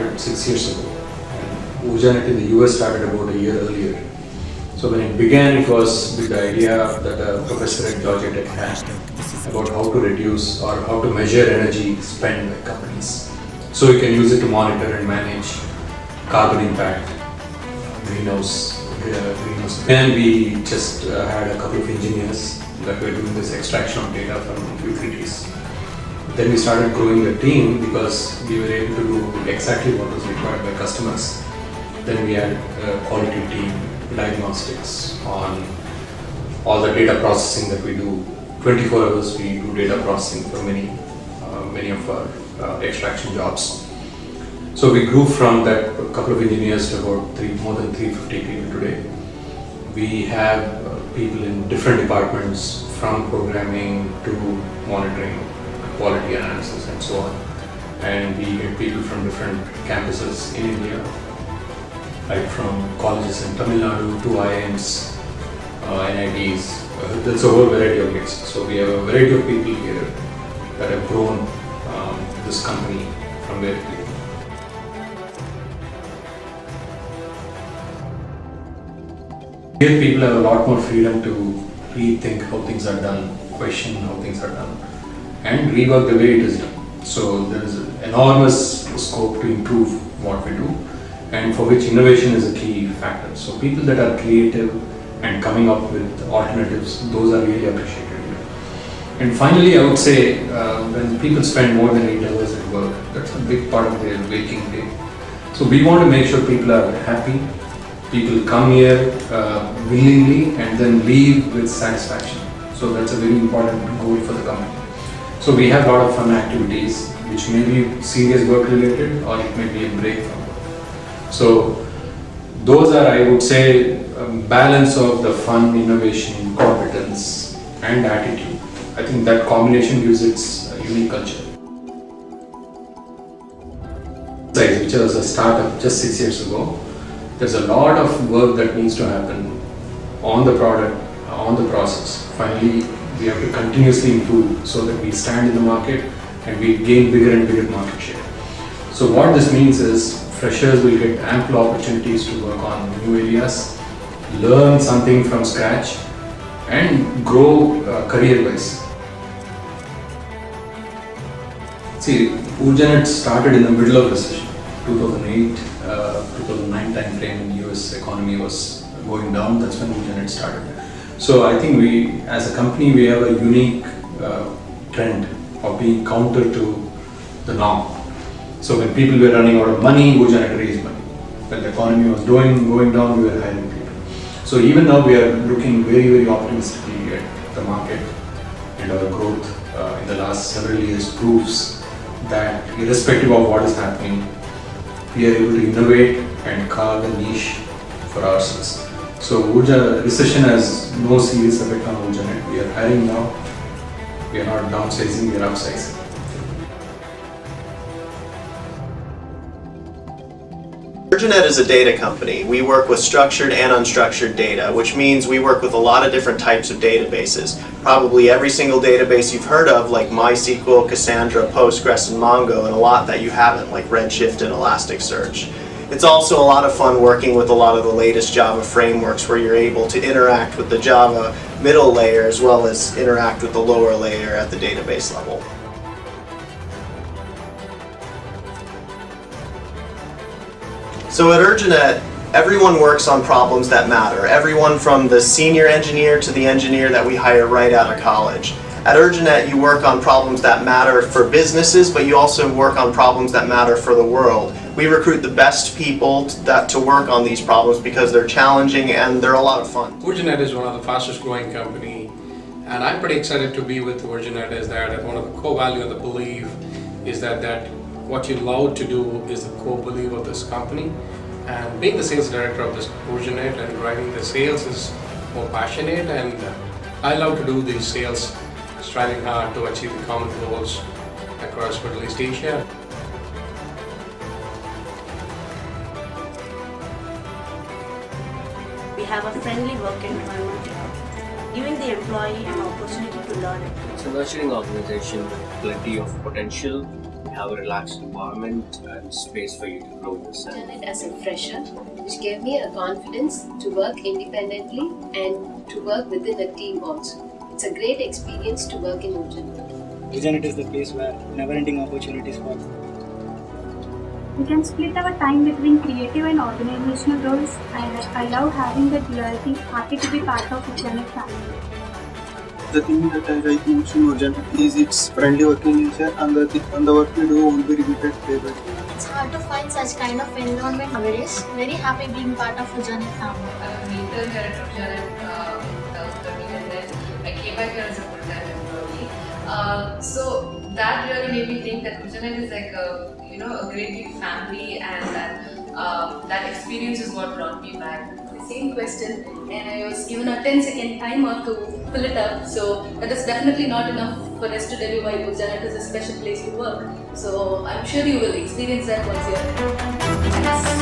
started 6 years ago, and Urjanet in the US started about a year earlier. So when it began, it was with the idea that a professor at Georgia Tech had about how to reduce or how to measure energy spent by companies. So you can use it to monitor and manage carbon impact, greenhouse. And we just had a couple of engineers that were doing this extraction of data from utilities. Then we started growing the team because we were able to do exactly what was required by customers. Then we had a quality team, diagnostics on all the data processing that we do. 24 hours we do data processing for many of our extraction jobs. So we grew from that couple of engineers to about more than 350 people today. We have people in different departments, from programming to monitoring, quality analysis and so on. And we get people from different campuses in India, right from colleges in Tamil Nadu to IIMs, NITs. That's a whole variety of mix. So we have a variety of people here that have grown this company from where we are. Here people have a lot more freedom to rethink how things are done, question how things are done, and rework the way it is done. So there is enormous scope to improve what we do, and for which innovation is a key factor. So people that are creative and coming up with alternatives, those are really appreciated here. And finally, I would say when people spend more than 8 hours at work, that's a big part of their waking day. So we want to make sure people are happy. People come here willingly and then leave with satisfaction. So that's a very important goal for the company. So we have a lot of fun activities which may be serious work related or it may be a break from work. So those are, I would say, a balance of the fun, innovation, competence and attitude. I think that combination gives its unique culture. Which was a startup just 6 years ago. There's a lot of work that needs to happen on the product, on the process. Finally, we have to continuously improve so that we stand in the market and we gain bigger and bigger market share. So what this means is freshers will get ample opportunities to work on new areas, learn something from scratch and grow career-wise. See, Urjanet started in the middle of recession, 2008. 2009 time frame in the US economy was going down. That's when Urjanet started. So I think we, as a company, we have a unique trend of being counter to the norm. So when people were running out of money, Urjanet raised money. When the economy was going down, we were hiring people. So even now we are looking very, very optimistically at the market, and our growth in the last several years proves that irrespective of what is happening, we are able to innovate and carve a niche for ourselves. So recession has no serious effect on Urjanet. We are hiring now. We are not downsizing, we are upsizing. Urjanet is a data company. We work with structured and unstructured data, which means we work with a lot of different types of databases. Probably every single database you've heard of, like MySQL, Cassandra, Postgres, and Mongo, and a lot that you haven't, like Redshift and Elasticsearch. It's also a lot of fun working with a lot of the latest Java frameworks where you're able to interact with the Java middle layer as well as interact with the lower layer at the database level. So at Urjanet, everyone works on problems that matter. Everyone from the senior engineer to the engineer that we hire right out of college. At Urjanet, you work on problems that matter for businesses, but you also work on problems that matter for the world. We recruit the best people to work on these problems because they're challenging and they're a lot of fun. Urjanet is one of the fastest growing company, and I'm pretty excited to be with Urjanet. Is that one of the core value of the belief is that what you love to do is the core belief of this company. And being the sales director of this Urjanet and driving the sales is more passionate, and I love to do the sales, striving hard to achieve the common goals across Middle East Asia. We have a friendly work environment here, giving the employee an opportunity to learn it. It's a nurturing organization with plenty of potential have a relaxed environment and space for you to grow yourself. Done it as a fresher, which gave me a confidence to work independently and to work within a team also. It's a great experience to work in Urjanet. Urjanet is the place where never-ending opportunities for. We can split our time between creative and organizational roles, and I love having the duality. Happy to be part of Urjanet family. The thing that I like most in Urjanet is its friendly working nature, and the work we do won't be repeated day by day. It's hard to find such kind of environment nowadays. Very happy being part of Urjanet family. I'm an intern here at Urjanet in 2013, and then I came back here as a full-time employee. So that really made me think that Urjanet is like a a great big family, and that experience is what brought me back. The same question, and I was given a 10-second timer to pull it up. So that is definitely not enough for us to tell you why Urjanet is a special place to work. So I'm sure you will experience that once you're here.